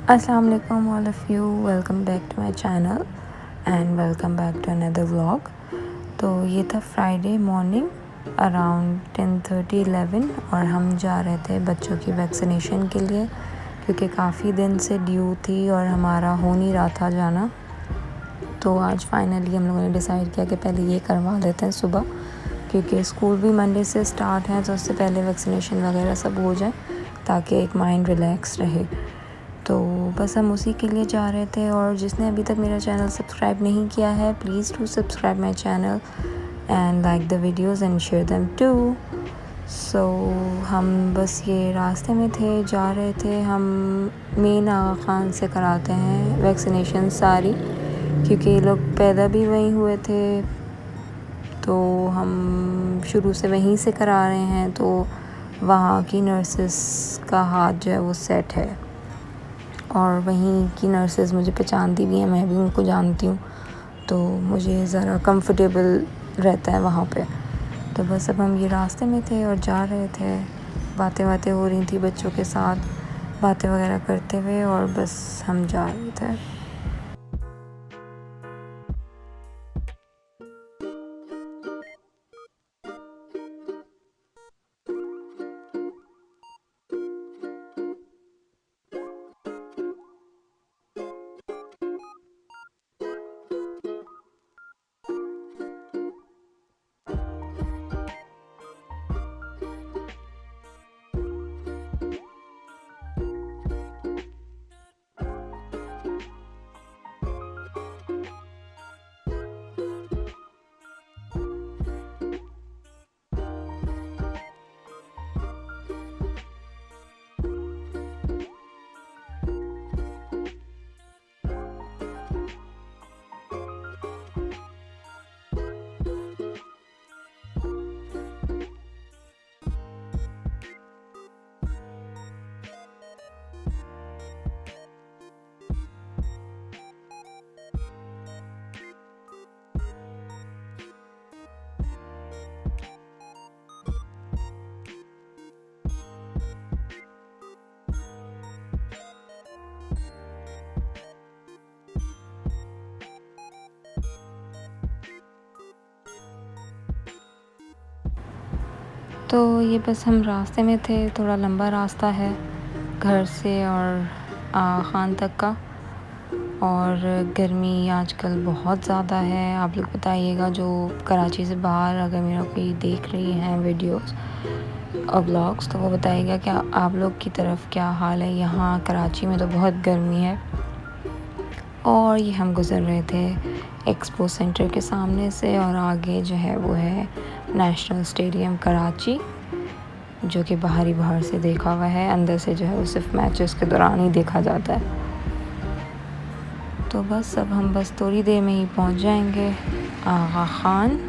Assalamu alaikum all of you, welcome back to my channel and welcome back to another vlog। तो ये था Friday morning around 10:30 11 और हम जा रहे थे बच्चों की वैक्सीनेशन के लिए क्योंकि काफ़ी दिन से ड्यू थी और हमारा हो नहीं रहा था जाना। तो आज फाइनली हम लोगों ने डिसाइड किया कि पहले ये करवा लेते हैं सुबह, क्योंकि स्कूल भी मंडे से स्टार्ट है तो उससे पहले वैक्सीनेशन वगैरह सब हो जाए ताकि एक माइंड रिलैक्स रहे। तो बस हम उसी के लिए जा रहे थे। और जिसने अभी तक मेरा चैनल सब्सक्राइब नहीं किया है, please do subscribe my channel and like the videos and share them too. So हम बस ये रास्ते में थे, जा रहे थे। हम मेन आगा खान से कराते हैं वैक्सीनेशन सारी, क्योंकि ये लोग पैदा भी वहीं हुए थे तो हम शुरू से वहीं से करा रहे हैं। तो वहाँ की नर्सेस का हाथ जो है वो सेट है और वहीं की नर्सेस मुझे पहचानती भी हैं, मैं भी उनको जानती हूँ, तो मुझे ज़रा कंफर्टेबल रहता है वहाँ पे। तो बस अब हम ये रास्ते में थे और जा रहे थे। बातें हो रही थी बच्चों के साथ, बातें वगैरह करते हुए, और बस हम जा रहे थे। तो ये बस हम रास्ते में थे, थोड़ा लंबा रास्ता है घर से और खान तक का, और गर्मी आजकल बहुत ज़्यादा है। आप लोग बताइएगा जो कराची से बाहर अगर मेरा कोई देख रही हैं वीडियोस और ब्लॉग्स, तो वो बताइएगा कि आप लोग की तरफ क्या हाल है। यहाँ कराची में तो बहुत गर्मी है। और ये हम गुज़र रहे थे एक्सपो सेंटर के सामने से, और आगे जो है वो है नेशनल स्टेडियम कराची, जो कि बाहर से देखा हुआ है। अंदर से जो है वो सिर्फ मैचेस के दौरान ही देखा जाता है। तो बस अब हम बस थोड़ी देर में ही पहुंच जाएंगे आगा खान।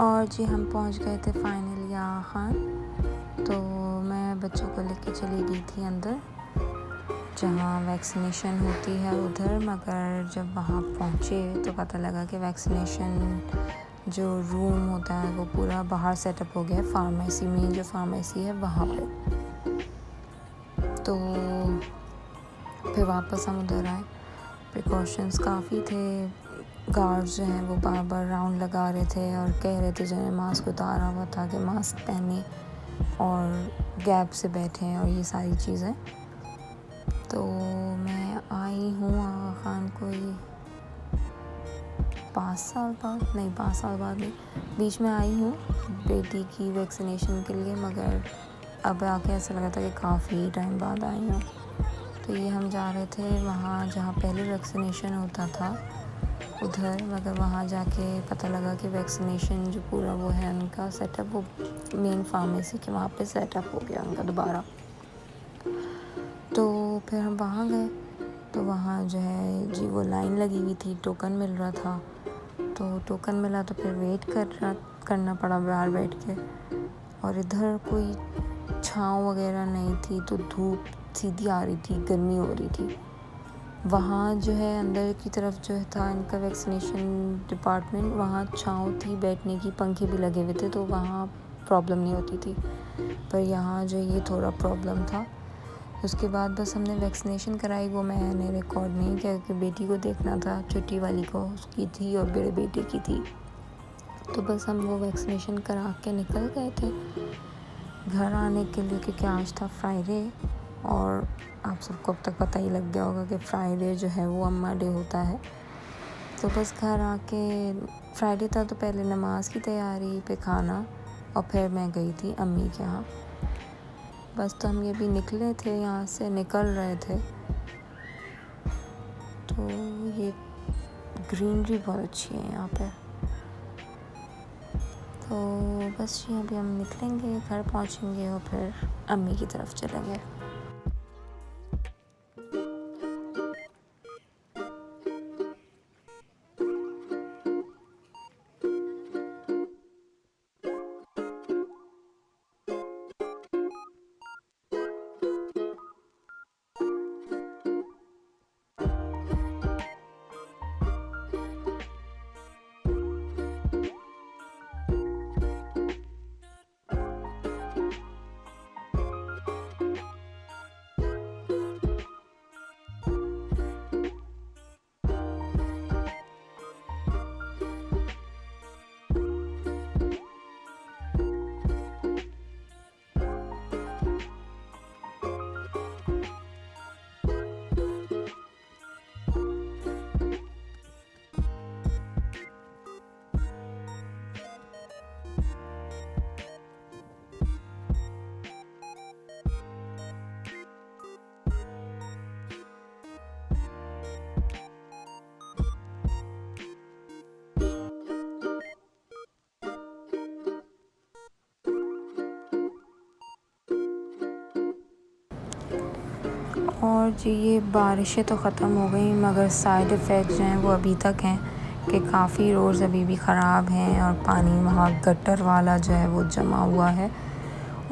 और जी हम पहुंच गए थे फाइनली आगा खान। तो मैं बच्चों को लेके चली गई थी अंदर जहाँ वैक्सीनेशन होती है उधर, मगर जब वहाँ पहुँचे तो पता लगा कि वैक्सीनेशन जो रूम होता है वो पूरा बाहर सेटअप हो गया है, फार्मेसी में, जो फार्मेसी है वहाँ पे। तो फिर वापस हम उधर आए। प्रिकॉशंस काफ़ी थे, गार्ड्स जो हैं वो बार बार राउंड लगा रहे थे और कह रहे थे जिन्हें मास्क उतारा हुआ था कि मास्क पहने और गैप से बैठें और ये सारी चीज़ें। तो कोई 5 साल बाद नहीं, बीच में आई हूँ बेटी की वैक्सीनेशन के लिए, मगर अब आके ऐसा लगा था कि काफ़ी टाइम बाद आई हूँ। तो ये हम जा रहे थे वहाँ जहाँ पहले वैक्सीनेशन होता था उधर, मगर वहाँ जाके पता लगा कि वैक्सीनेशन जो पूरा वो है उनका सेटअप, वो मेन फार्मेसी के वहाँ पे सेटअप हो गया उनका दोबारा। तो फिर हम वहाँ गए, तो वहाँ जो है जी वो लाइन लगी हुई थी, टोकन मिल रहा था। तो टोकन मिला तो फिर वेट करना पड़ा बाहर बैठ के। और इधर कोई छाँव वगैरह नहीं थी, तो धूप सीधी आ रही थी, गर्मी हो रही थी। वहाँ जो है अंदर की तरफ जो था इनका वैक्सीनेशन डिपार्टमेंट, वहाँ छाँव थी बैठने की, पंखे भी लगे हुए थे, तो वहाँ प्रॉब्लम नहीं होती थी। पर यहाँ जो ये थोड़ा प्रॉब्लम था। उसके बाद बस हमने वैक्सीनेशन कराई, वो मैंने रिकॉर्ड नहीं किया क्योंकि बेटी को देखना था, छोटी वाली को, उसकी थी और बड़े बेटे की थी। तो बस हम वो वैक्सीनेशन करा के निकल गए थे घर आने के लिए, क्योंकि आज था फ्राइडे। और आप सबको अब तक पता ही लग गया होगा कि फ्राइडे जो है वो अम्मा डे होता है। तो बस घर आके फ्राइडे था तो पहले नमाज की तैयारी, पे खाना, और फिर मैं गई थी अम्मी के यहाँ। बस तो हम ये भी निकले थे, यहाँ से निकल रहे थे, तो ये ग्रीनरी बहुत अच्छी है यहाँ पे। तो बस ये अभी हम निकलेंगे, घर पहुँचेंगे और फिर अम्मी की तरफ चलेंगे। और जी ये बारिशें तो ख़त्म हो गई, मगर साइड इफ़ेक्ट्स जो हैं वो अभी तक हैं कि काफ़ी रोड्स अभी भी ख़राब हैं और पानी वहाँ गटर वाला जो है वो जमा हुआ है।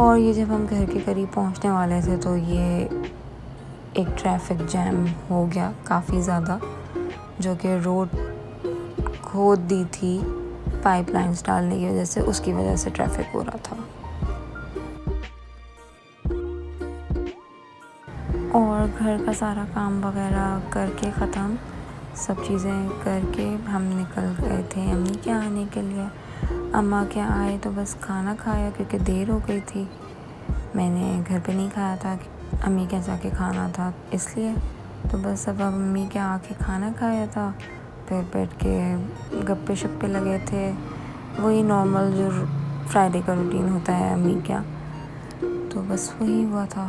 और ये जब हम घर के करीब पहुँचने वाले थे तो ये एक ट्रैफिक जैम हो गया काफ़ी ज़्यादा, जो कि रोड खोद दी थी पाइपलाइंस डालने की वजह से, उसकी वजह से ट्रैफिक हो रहा था। और घर का सारा काम वगैरह करके ख़त्म, सब चीज़ें करके हम निकल गए थे अम्मी के आने के लिए। अम्मा के आए तो बस खाना खाया क्योंकि देर हो गई थी। मैंने घर पे नहीं खाया था, अम्मी के जाके खाना था इसलिए। तो बस अब अम्मी के आके खाना खाया था, फिर बैठ के गप्पे शप्पे लगे थे, वही नॉर्मल जो फ्राइडे का रूटीन होता है अम्मी का। तो बस वही हुआ था।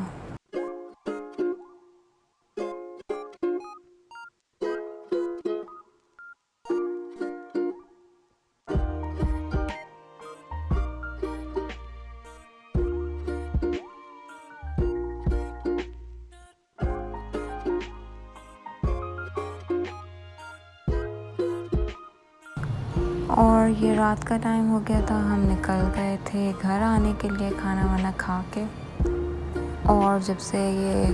और ये रात का टाइम हो गया था, हम निकल गए थे घर आने के लिए खाना वाना खा के। और जब से ये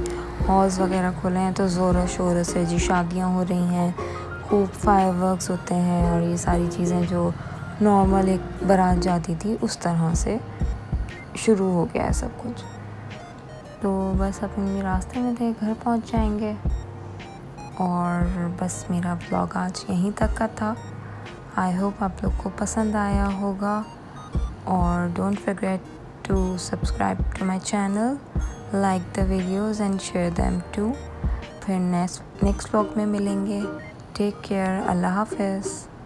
हॉल्स वगैरह खुले हैं तो ज़ोरों शोरों से जी शादियाँ हो रही हैं, खूब फायरवर्क्स होते हैं, और ये सारी चीज़ें जो नॉर्मल एक बारात जाती थी उस तरह से शुरू हो गया है सब कुछ। तो बस अपने रास्ते में थे, घर पहुंच जाएंगे। और बस मेरा ब्लॉग आज यहीं तक का था। आई होप आप लोग को पसंद आया होगा, और don't forget to subscribe to my channel, like the videos and share them to. फिर नेक्स्ट ब्लॉग में मिलेंगे। टेक केयर, अल्लाह हाफिज़।